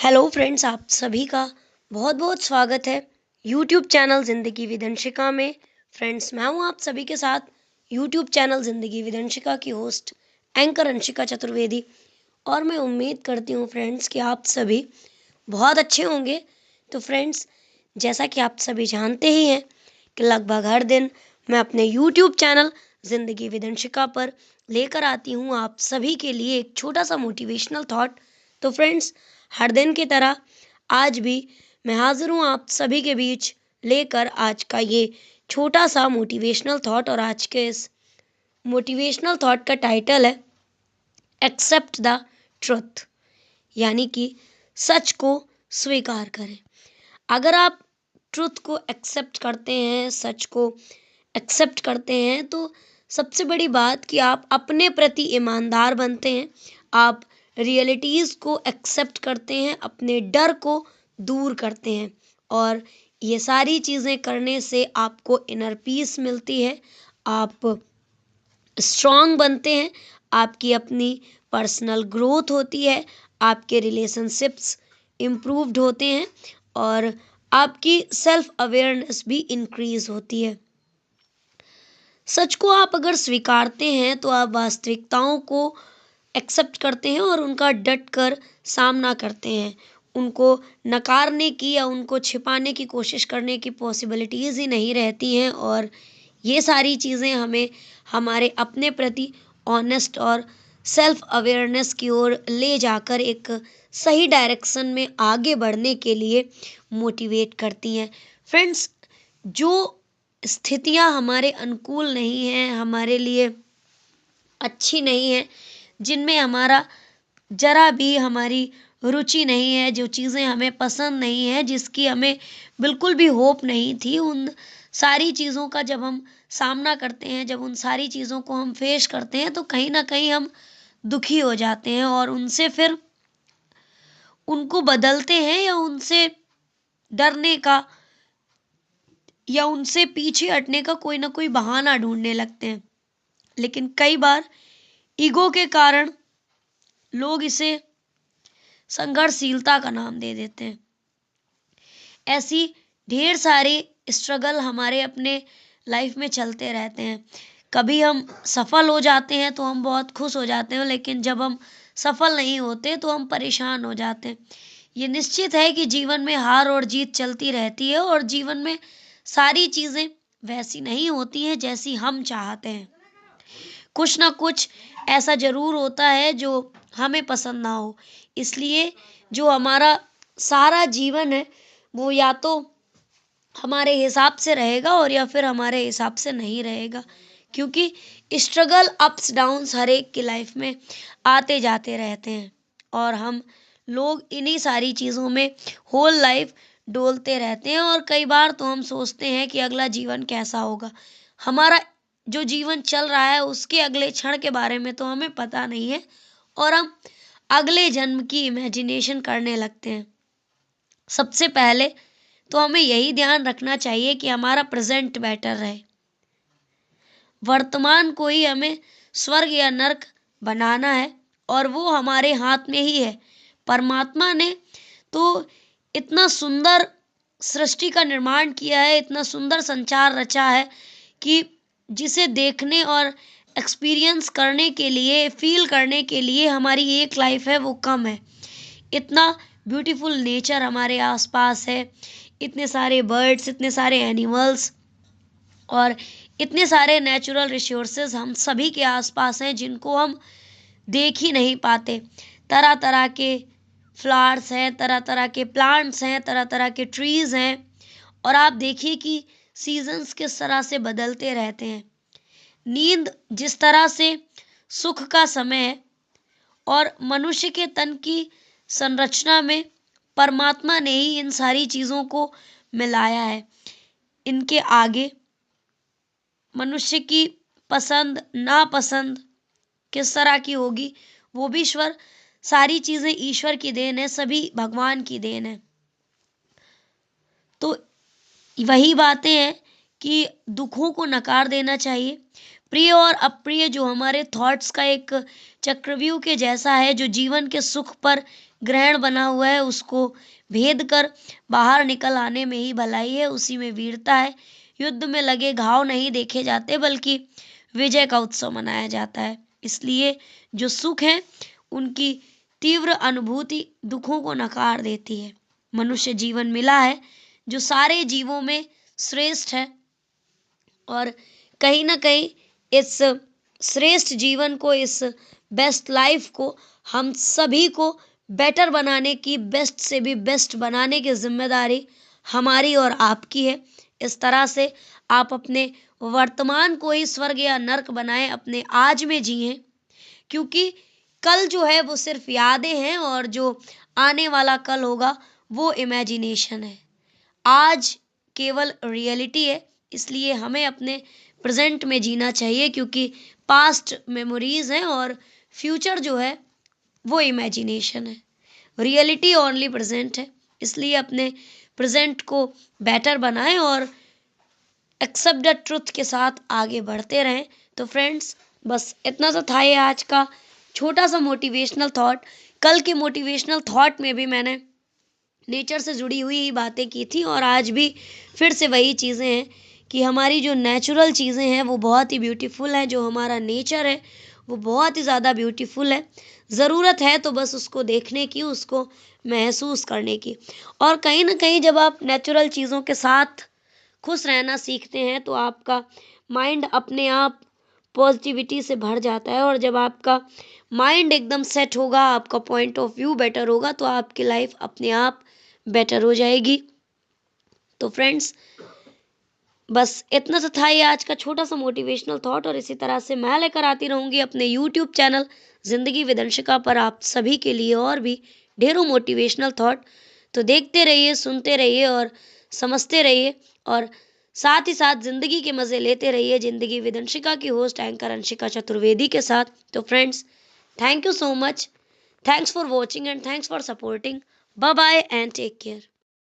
Hello friends, आप सभी का बहुत बहुत स्वागत है यूट्यूब चैनल ज़िंदगी विद अंशिका में। फ्रेंड्स, मैं हूं आप सभी के साथ यूट्यूब चैनल ज़िंदगी विद अंशिका की होस्ट एंकर अंशिका चतुर्वेदी। और मैं उम्मीद करती हूं फ्रेंड्स कि आप सभी बहुत अच्छे होंगे। तो फ्रेंड्स, जैसा कि आप सभी जानते ही हैं कि लगभग हर दिन मैं अपने यूट्यूब चैनल ज़िंदगी विद अंशिका पर लेकर आती हूं आप सभी के लिए एक छोटा सा मोटिवेशनल थॉट। तो फ्रेंड्स, हर दिन की तरह आज भी मैं हाजिर हूँ आप सभी के बीच लेकर आज का ये छोटा सा मोटिवेशनल थॉट। और आज के इस मोटिवेशनल थॉट का टाइटल है एक्सेप्ट द ट्रुथ, यानी कि सच को स्वीकार करें। अगर आप ट्रुथ को एक्सेप्ट करते हैं, सच को एक्सेप्ट करते हैं, तो सबसे बड़ी बात कि आप अपने प्रति ईमानदार बनते हैं। आप रियलिटीज़ को एक्सेप्ट करते हैं, अपने डर को दूर करते हैं। और ये सारी चीज़ें करने से आपको इनर पीस मिलती है, आप स्ट्रांग बनते हैं, आपकी अपनी पर्सनल ग्रोथ होती है, आपके रिलेशनशिप्स इम्प्रूव्ड होते हैं और आपकी सेल्फ अवेयरनेस भी इंक्रीज होती है। सच को आप अगर स्वीकारते हैं तो आप वास्तविकताओं को एक्सेप्ट करते हैं और उनका डट कर सामना करते हैं। उनको नकारने की या उनको छिपाने की कोशिश करने की पॉसिबिलिटीज़ ही नहीं रहती हैं। और ये सारी चीज़ें हमें हमारे अपने प्रति ऑनेस्ट और सेल्फ अवेयरनेस की ओर ले जाकर एक सही डायरेक्शन में आगे बढ़ने के लिए मोटिवेट करती हैं। फ्रेंड्स, जो स्थितियां हमारे अनुकूल नहीं हैं, हमारे लिए अच्छी नहीं है, जिनमें हमारा जरा भी हमारी रुचि नहीं है, जो चीज़ें हमें पसंद नहीं है, जिसकी हमें बिल्कुल भी होप नहीं थी, उन सारी चीज़ों का जब हम सामना करते हैं, जब उन सारी चीज़ों को हम फेस करते हैं, तो कहीं ना कहीं हम दुखी हो जाते हैं और उनसे फिर उनको बदलते हैं या उनसे डरने का या उनसे पीछे हटने का कोई ना कोई बहाना ढूंढने लगते हैं। लेकिन कई बार ईगो के कारण लोग इसे संघर्षशीलता का नाम दे देते हैं। ऐसी ढेर सारे स्ट्रगल हमारे अपने लाइफ में चलते रहते हैं। कभी हम सफल हो जाते हैं तो हम बहुत खुश हो जाते हैं, लेकिन जब हम सफल नहीं होते तो हम परेशान हो जाते हैं। ये निश्चित है कि जीवन में हार और जीत चलती रहती है और जीवन में सारी चीज़ें वैसी नहीं होती हैं जैसी हम चाहते हैं। कुछ ना कुछ ऐसा ज़रूर होता है जो हमें पसंद ना हो। इसलिए जो हमारा सारा जीवन है वो या तो हमारे हिसाब से रहेगा और या फिर हमारे हिसाब से नहीं रहेगा, क्योंकि स्ट्रगल अप्स डाउन्स हर एक की लाइफ में आते जाते रहते हैं और हम लोग इन्हीं सारी चीज़ों में होल लाइफ डोलते रहते हैं। और कई बार तो हम सोचते हैं कि अगला जीवन कैसा होगा। हमारा जो जीवन चल रहा है उसके अगले क्षण के बारे में तो हमें पता नहीं है और हम अगले जन्म की इमेजिनेशन करने लगते हैं। सबसे पहले तो हमें यही ध्यान रखना चाहिए कि हमारा प्रेजेंट बेटर रहे। वर्तमान को ही हमें स्वर्ग या नर्क बनाना है और वो हमारे हाथ में ही है। परमात्मा ने तो इतना सुंदर सृष्टि का निर्माण किया है, इतना सुंदर संचार रचा है कि जिसे देखने और एक्सपीरियंस करने के लिए, फील करने के लिए हमारी एक लाइफ है वो कम है। इतना ब्यूटीफुल नेचर हमारे आसपास है, इतने सारे बर्ड्स, इतने सारे एनिमल्स और इतने सारे नेचुरल रिसोर्सेज हम सभी के आसपास हैं जिनको हम देख ही नहीं पाते। तरह तरह के फ्लावर्स हैं, तरह तरह के प्लांट्स हैं, तरह तरह के ट्रीज़ हैं और आप देखिए कि सीजन्स किस तरह से बदलते रहते हैं। नींद जिस तरह से सुख का समय है और मनुष्य के तन की संरचना में परमात्मा ने ही इन सारी चीज़ों को मिलाया है। इनके आगे मनुष्य की पसंद नापसंद किस तरह की होगी वो भी ईश्वर, सारी चीज़ें ईश्वर की देन है, सभी भगवान की देन है। तो वही बातें हैं कि दुखों को नकार देना चाहिए, प्रिय और अप्रिय जो हमारे थॉट्स का एक चक्रव्यूह के जैसा है, जो जीवन के सुख पर ग्रहण बना हुआ है, उसको भेद कर बाहर निकल आने में ही भलाई है, उसी में वीरता है। युद्ध में लगे घाव नहीं देखे जाते, बल्कि विजय का उत्सव मनाया जाता है। इसलिए जो सुख है उनकी तीव्र अनुभूति दुखों को नकार देती है। मनुष्य जीवन मिला है जो सारे जीवों में श्रेष्ठ है, और कहीं ना कहीं इस श्रेष्ठ जीवन को, इस बेस्ट लाइफ को हम सभी को बेटर बनाने की, बेस्ट से भी बेस्ट बनाने की जिम्मेदारी हमारी और आपकी है। इस तरह से आप अपने वर्तमान को ही स्वर्ग या नर्क बनाएं, अपने आज में जिएं, क्योंकि कल जो है वो सिर्फ यादें हैं और जो आने वाला कल होगा वो इमेजिनेशन है। आज केवल रियलिटी है, इसलिए हमें अपने प्रेजेंट में जीना चाहिए, क्योंकि पास्ट मेमोरीज हैं और फ्यूचर जो है वो इमेजिनेशन है। रियलिटी ओनली प्रेजेंट है, इसलिए अपने प्रेजेंट को बेटर बनाएं और एक्सेप्ट द ट्रुथ के साथ आगे बढ़ते रहें। तो फ्रेंड्स, बस इतना सा था ये आज का छोटा सा मोटिवेशनल थॉट। कल के मोटिवेशनल थॉट में भी मैंने नेचर से जुड़ी हुई ही बातें की थी, और आज भी फिर से वही चीज़ें हैं कि हमारी जो नेचुरल चीज़ें हैं वो बहुत ही ब्यूटीफुल हैं, जो हमारा नेचर है वो बहुत ही ज़्यादा ब्यूटीफुल है। ज़रूरत है तो बस उसको देखने की, उसको महसूस करने की। और कहीं ना कहीं जब आप नेचुरल चीज़ों के साथ खुश रहना सीखते हैं तो आपका माइंड अपने आप पॉजिटिविटी से भर जाता है, और जब आपका माइंड एकदम सेट होगा, आपका पॉइंट ऑफ व्यू बेटर होगा, तो आपकी लाइफ अपने आप बेटर हो जाएगी। तो फ्रेंड्स, बस इतना सा था ये आज का छोटा सा मोटिवेशनल थॉट, और इसी तरह से मैं लेकर आती रहूँगी अपने यूट्यूब चैनल जिंदगी विदंशिका पर आप सभी के लिए और भी ढेरों मोटिवेशनल थॉट। तो देखते रहिए, सुनते रहिए और समझते रहिए, और साथ ही साथ जिंदगी के मज़े लेते रहिए जिंदगी विदंशिका की होस्ट एंकर अंशिका चतुर्वेदी के साथ। तो friends, thank you so much, thanks for watching and thanks for supporting. Bye bye and take care.